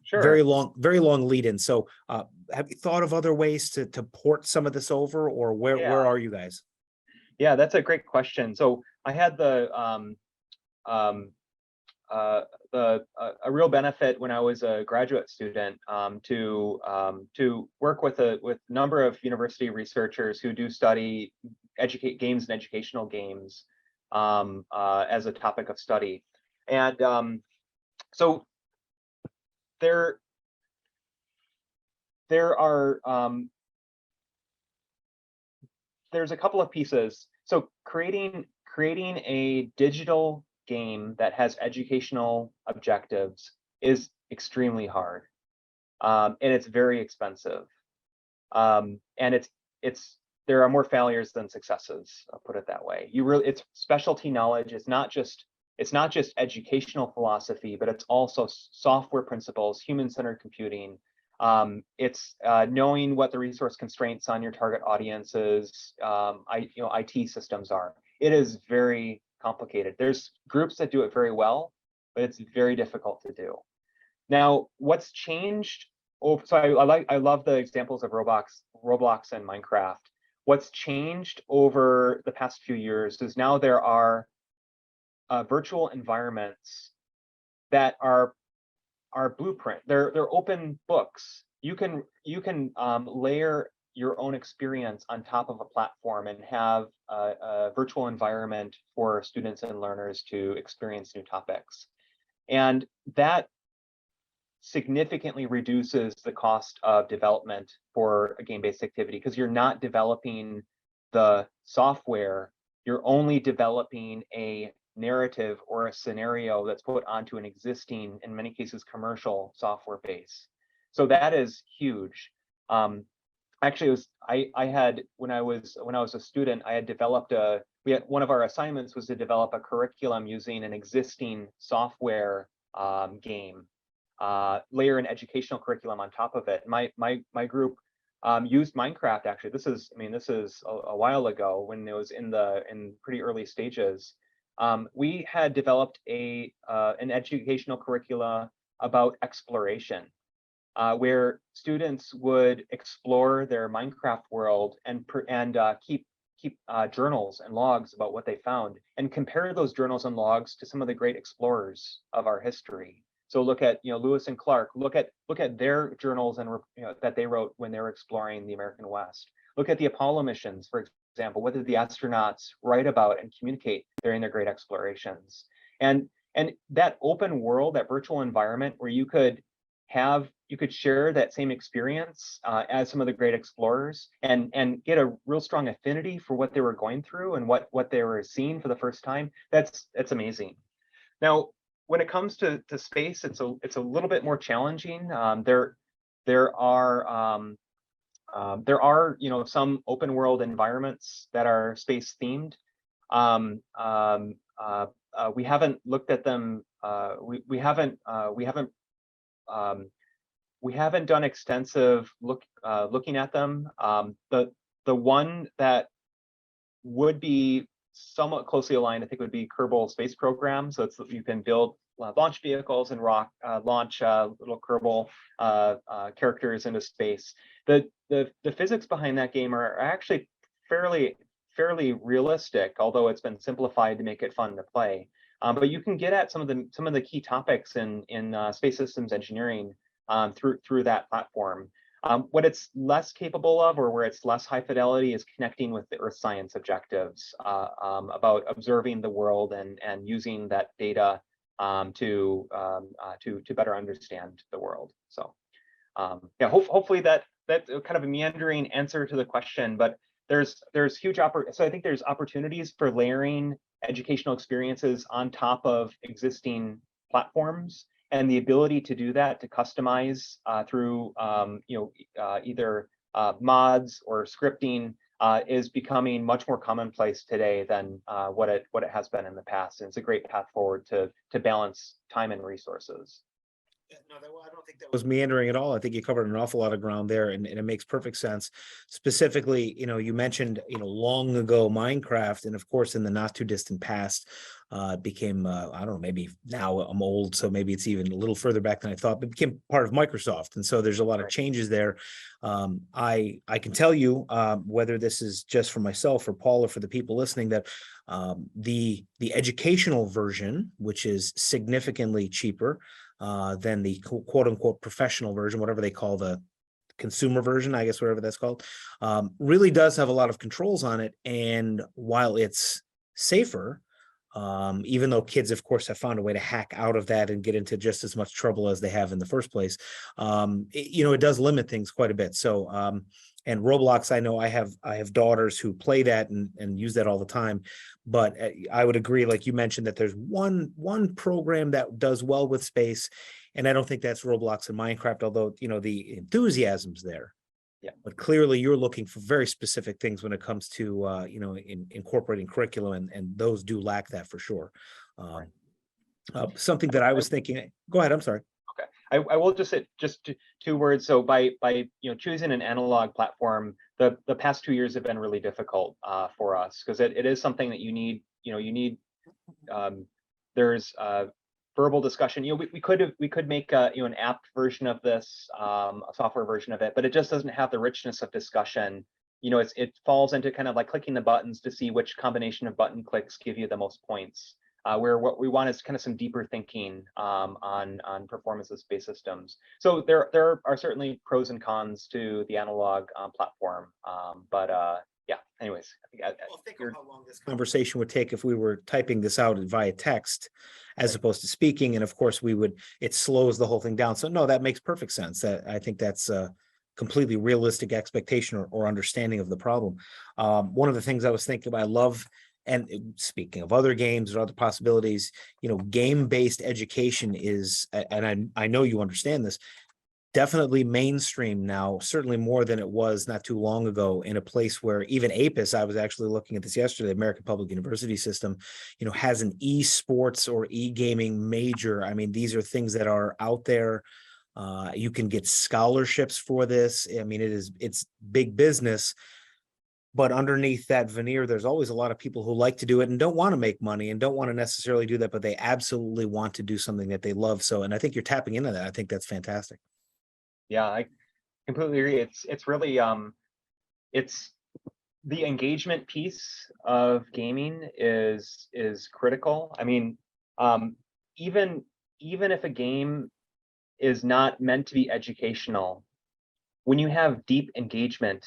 Sure. Very long lead in. So have you thought of other ways to port some of this over, or where are you guys? Yeah, that's a great question. So I had a real benefit when I was a graduate student to work with a number of university researchers who do study games and educational games as a topic of study. And so there are there's a couple of pieces. So creating a digital game that has educational objectives is extremely hard, and it's very expensive, and there are more failures than successes. I'll put it that way. It's specialty knowledge. It's not just educational philosophy, but it's also software principles, human-centered computing. It's knowing what the resource constraints on your target audiences, IT systems are. It is very complicated. There's groups that do it very well, but it's very difficult to do. Now, what's changed? So I love the examples of Roblox and Minecraft. What's changed over the past few years is now there are virtual environments that are blueprint. They're open books. You can layer your own experience on top of a platform and have a virtual environment for students and learners to experience new topics. And that significantly reduces the cost of development for a game-based activity, because you're not developing the software you're only developing a narrative or a scenario that's put onto an existing, in many cases, commercial software base. So that is huge. Actually, it was I had when I was a student, I had developed one of our assignments was to develop a curriculum using an existing software game, layer an educational curriculum on top of it. My group used Minecraft. Actually, this is a while ago when it was in pretty early stages. We had developed an educational curricula about exploration, where students would explore their Minecraft world and keep journals and logs about what they found, and compare those journals and logs to some of the great explorers of our history. So look at Lewis and Clark. Look at their journals and that they wrote when they were exploring the American West. Look at the Apollo missions, for example. What did the astronauts write about and communicate during their great explorations? And that open world, that virtual environment where you could share that same experience as some of the great explorers and get a real strong affinity for what they were going through and what they were seeing for the first time. That's amazing. Now, when it comes to space, it's a little bit more challenging. There are some open world environments that are space themed. We haven't looked at them. We haven't done extensive looking at them. The one that would be somewhat closely aligned, I think, would be Kerbal Space Program. So you can build launch vehicles and launch little Kerbal characters into space. The physics behind that game are actually fairly realistic, although it's been simplified to make it fun to play. But you can get at some of the key topics in space systems engineering through that platform. What it's less capable of, or where it's less high fidelity, is connecting with the Earth science objectives about observing the world and using that data to better understand the world. So yeah, hopefully that's kind of a meandering answer to the question, but there's huge so I think there's opportunities for layering educational experiences on top of existing platforms, and the ability to do that, to customize through either mods or scripting, is becoming much more commonplace today than what it has been in the past. And it's a great path forward to balance time and resources. No, I don't think that was meandering at all. I think you covered an awful lot of ground there, and it makes perfect sense. Specifically, you mentioned, long ago Minecraft, and of course, in the not too distant past, it became, I don't know, maybe now I'm old, so maybe it's even a little further back than I thought, but it became part of Microsoft. And so there's a lot of changes there. I can tell you, whether this is just for myself or Paul or for the people listening, that the educational version, which is significantly cheaper than the quote unquote professional version, whatever they call the consumer version, I guess, whatever that's called, really does have a lot of controls on it. And while it's safer, even though kids, of course, have found a way to hack out of that and get into just as much trouble as they have in the first place, it does limit things quite a bit. So, and Roblox, I know I have daughters who play that and use that all the time. But I would agree, like you mentioned, that there's one program that does well with space, and I don't think that's Roblox and Minecraft, although the enthusiasm's there. Yeah. But clearly you're looking for very specific things when it comes to incorporating curriculum, and those do lack that for sure. Something that I was thinking. Go ahead. I'm sorry. Okay, I will just say two words. So by choosing an analog platform, the past 2 years have been really difficult for us, because it is something that you need. There's verbal discussion. We could make an app version of this, a software version of it, but it just doesn't have the richness of discussion. It falls into kind of like clicking the buttons to see which combination of button clicks give you the most points. Where what we want is kind of some deeper thinking on performance of space systems. So there are certainly pros and cons to the analog platform, but yeah. Anyways, Think of how long this conversation would take if we were typing this out via text, as opposed to speaking, and of course it slows the whole thing down. So no, that makes perfect sense. I think that's a completely realistic expectation or understanding of the problem. One of the things I was thinking about, I love And speaking of other games or other possibilities, game-based education is, and I know you understand this, definitely mainstream now, certainly more than it was not too long ago, in a place where even APUS, I was actually looking at this yesterday, the American Public University System, has an esports or e-gaming major. I mean, these are things that are out there. You can get scholarships for this. I mean, it's big business. But underneath that veneer, there's always a lot of people who like to do it and don't want to make money and don't want to necessarily do that, but they absolutely want to do something that they love. So, and I think you're tapping into that. I think that's fantastic. Yeah, I completely agree. It's really it's the engagement piece of gaming is critical. I mean, even if a game is not meant to be educational, when you have deep engagement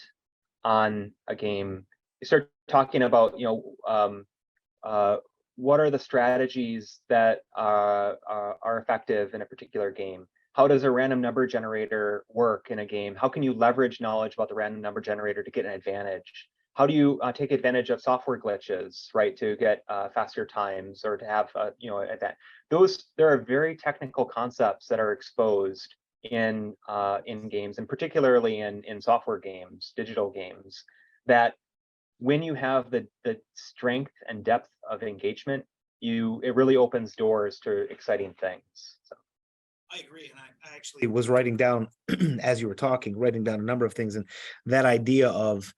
on a game, you start talking about, what are the strategies that are effective in a particular game? How does a random number generator work in a game? How can you leverage knowledge about the random number generator to get an advantage? How do you take advantage of software glitches, right, to get faster times or to have, that? There are very technical concepts that are exposed in games, and particularly in software games, digital games, that when you have the strength and depth of engagement, it really opens doors to exciting things. So. I agree. And I actually was writing down, as you were talking, writing down a number of things. And that idea of,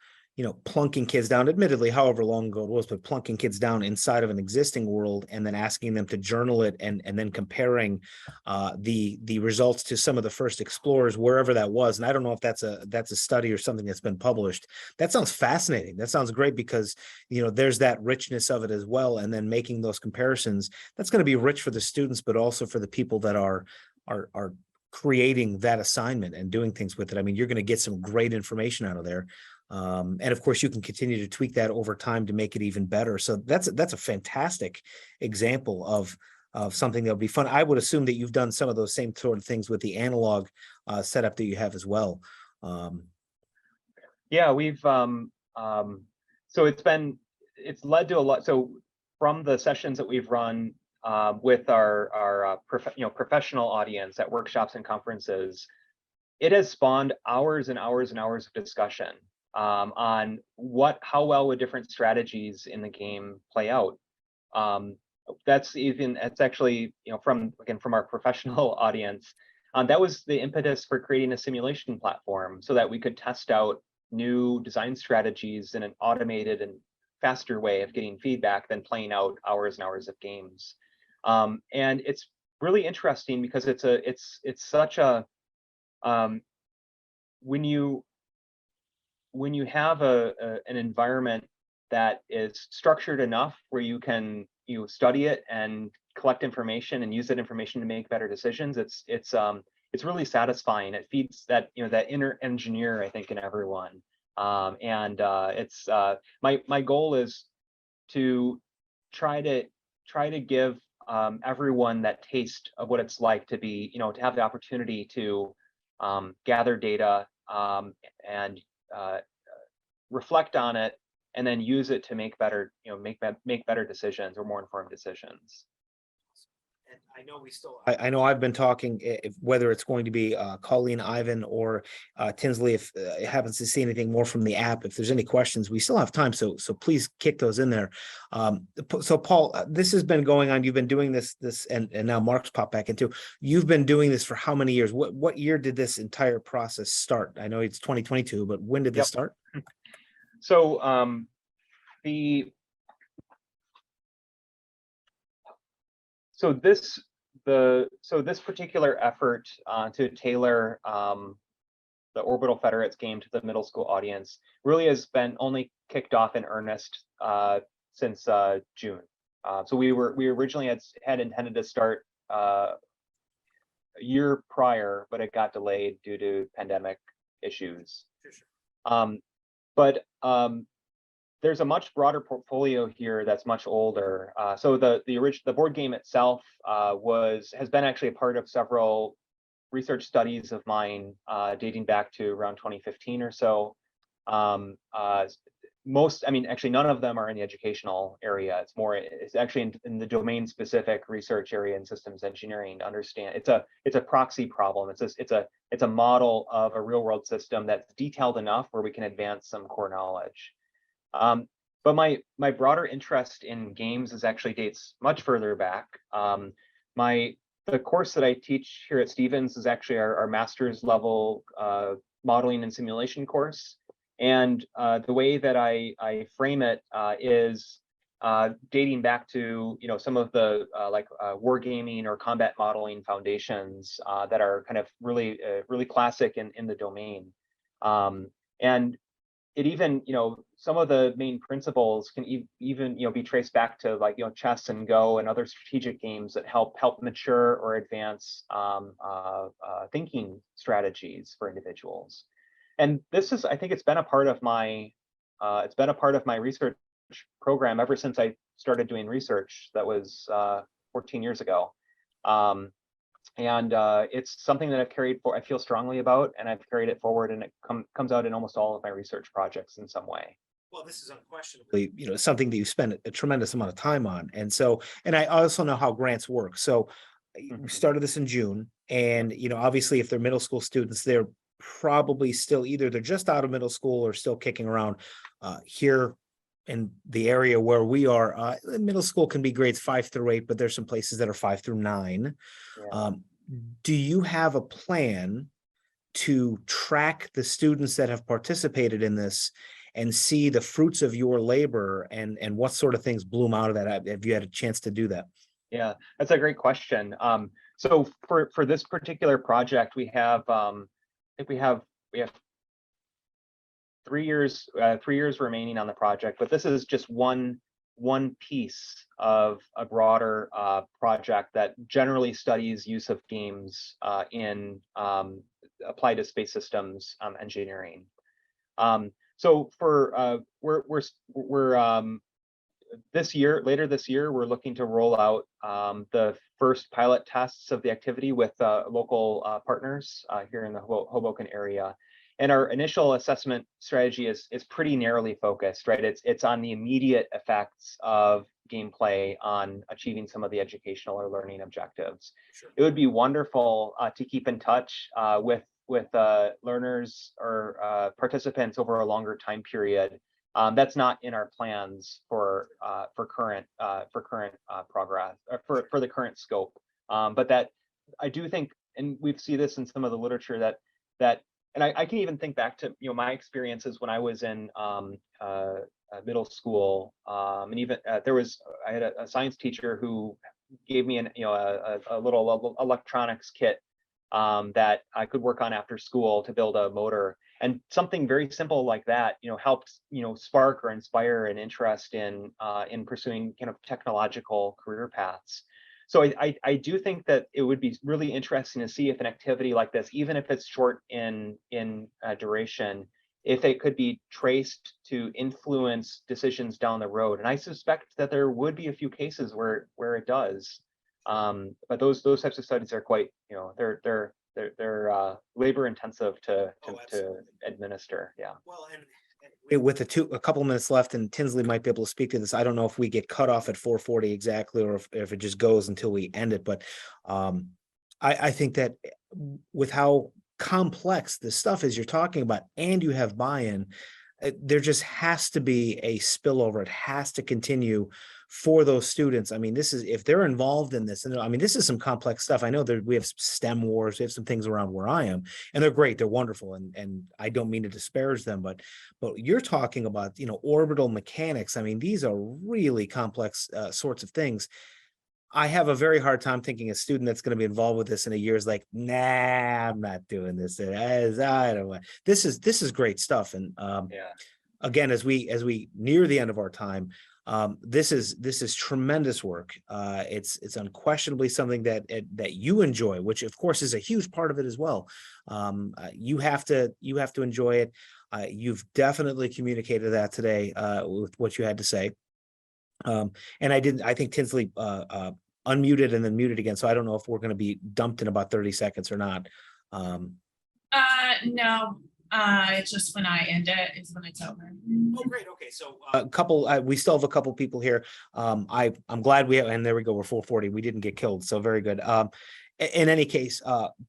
plunking kids down, admittedly, however long ago it was, but plunking kids down inside of an existing world and then asking them to journal it and then comparing the results to some of the first explorers, wherever that was. And I don't know if that's a study or something that's been published. That sounds fascinating. That sounds great because, there's that richness of it as well. And then making those comparisons, that's going to be rich for the students, but also for the people that are creating that assignment and doing things with it. I mean, you're going to get some great information out of there. And of course, you can continue to tweak that over time to make it even better. So that's a fantastic example of something that'll be fun. I would assume that you've done some of those same sort of things with the analog setup that you have as well. Yeah, we've so it's led to a lot. So from the sessions that we've run with our professional audience at workshops and conferences, it has spawned hours and hours and hours of discussion on how well would different strategies in the game play out. That's actually, from our professional audience, that was the impetus for creating a simulation platform so that we could test out new design strategies in an automated and faster way of getting feedback than playing out hours and hours of games. And it's really interesting because it's such a when you have an environment that is structured enough where you can study it and collect information and use that information to make better decisions, it's really satisfying. It feeds that that inner engineer, I think, in everyone. It's my goal is to try to give everyone that taste of what it's like to be, to have the opportunity to gather data and reflect on it, and then use it to make better, make better decisions or more informed decisions. And I know I know I've been talking, whether it's going to be Colleen, Ivan, or Tinsley, if it happens to see anything more from the app, if there's any questions, we still have time. So please kick those in there. So Paul, this has been going on. You've been doing this, and now Mark's popped back into. You've been doing this for how many years? What year did this entire process start? I know it's 2022, but when did this start? So this particular effort to tailor the Orbital Federates game to the middle school audience really has been only kicked off in earnest since June. So we originally had intended to start a year prior, but it got delayed due to pandemic issues. But there's a much broader portfolio here that's much older. So the board game itself has been actually a part of several research studies of mine dating back to around 2015 or so. I mean, actually, none of them are in the educational area. It's actually in the domain specific research area in systems engineering to understand. It's a proxy problem. It's a model of a real world system that's detailed enough where we can advance some core knowledge. But my broader interest in games actually dates much further back. The course that I teach here at Stevens is actually our master's level modeling and simulation course. And the way that I frame it is dating back to some of the wargaming or combat modeling foundations that are kind of really classic in the domain. And it even some of the main principles can even be traced back to chess and Go and other strategic games that help mature or advance thinking strategies for individuals. And this is, I think it's been a part of my research program ever since I started doing research. That was 14 years ago. And it's something that I feel strongly about, and I've carried it forward, and it comes out in almost all of my research projects in some way. Well, this is unquestionably, something that you spend a tremendous amount of time on. And I also know how grants work. So we started this in June, and, obviously if they're middle school students, they're probably still they're just out of middle school or still kicking around here in the area where we are. Middle school can be grades 5 through 8, but there's some places that are 5 through 9. Yeah. Do you have a plan to track the students that have participated in this and see the fruits of your labor and what sort of things bloom out of that? Have you had a chance to do that? Yeah, that's a great question. So for this particular project, we have I think we have 3 years remaining on the project, but this is just one piece of a broader project that generally studies use of games in applied to space systems engineering. So for we're later this year, we're looking to roll out the first pilot tests of the activity with local partners here in the Hoboken area. And our initial assessment strategy is pretty narrowly focused, right? It's on the immediate effects of gameplay on achieving some of the educational or learning objectives. Sure. It would be wonderful to keep in touch with learners or participants over a longer time period. That's not in our plans for current progress for the current scope. But that I do think, and we see this in some of the literature that. And I can even think back to my experiences when I was in middle school, and even I had a science teacher who gave me a little electronics kit that I could work on after school to build a motor, and something very simple like that helped spark or inspire an interest in pursuing kind of technological career paths. So I do think that it would be really interesting to see if an activity like this, even if it's short in duration, if it could be traced to influence decisions down the road. And I suspect that there would be a few cases where it does. But those types of studies are quite, they're labor intensive to administer. Yeah. Well, and with a couple of minutes left, and Tinsley might be able to speak to this. I don't know if we get cut off at 4:40 exactly, or if it just goes until we end it. But I think that with how complex this stuff is you're talking about, and you have buy-in, there just has to be a spillover. It has to continue for those students. I mean, this is, if they're involved in this, and I mean, this is some complex stuff. I know that we have STEM wars, we have some things around where I am, and they're great, they're wonderful, and I don't mean to disparage them, but you're talking about orbital mechanics. I mean, these are really complex sorts of things. I have a very hard time thinking a student that's going to be involved with this in a year is like, nah, I'm not doing this. I don't know. This is great stuff. And yeah. Again, as we near the end of our time, this is tremendous work. It's unquestionably something that you enjoy, which of course is a huge part of it as well. You have to enjoy it. You've definitely communicated that today with what you had to say. And I think Tinsley unmuted and then muted again. So I don't know if we're going to be dumped in about 30 seconds or not. No. It's just when I end it is when it's over. Oh, great. Okay, so a couple, we still have a couple people here. I'm glad we have, and there we go. We're 4:40. We didn't get killed, so very good. In any case,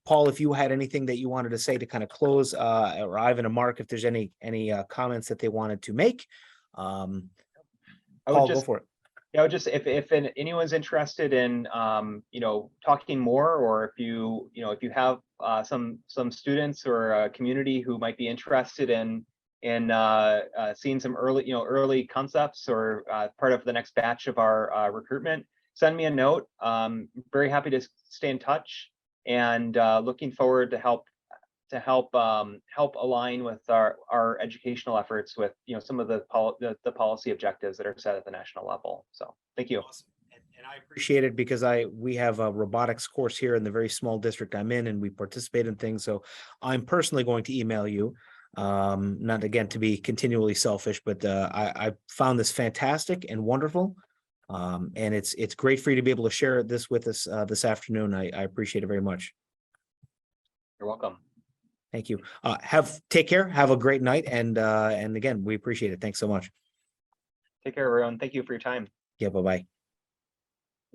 Paul, if you had anything that you wanted to say to kind of close, or Ivan and Mark, if there's any comments that they wanted to make, I would Paul, go just, for it. yeah, I would just, if anyone's interested in, talking more, or if you have some students or a community who might be interested in seeing some early concepts, or part of the next batch of our recruitment, send me a note. Very happy to stay in touch, and looking forward to help align with our educational efforts with some of the policy objectives that are set at the national level. So thank you. Awesome. And I appreciate it, because we have a robotics course here in the very small district I'm in, and we participate in things. So I'm personally going to email you, not again to be continually selfish, but I found this fantastic and wonderful. And it's great for you to be able to share this with us this afternoon. I appreciate it very much. You're welcome. Thank you. Take care. Have a great night. And again, we appreciate it. Thanks so much. Take care, everyone. Thank you for your time. Yeah, bye-bye.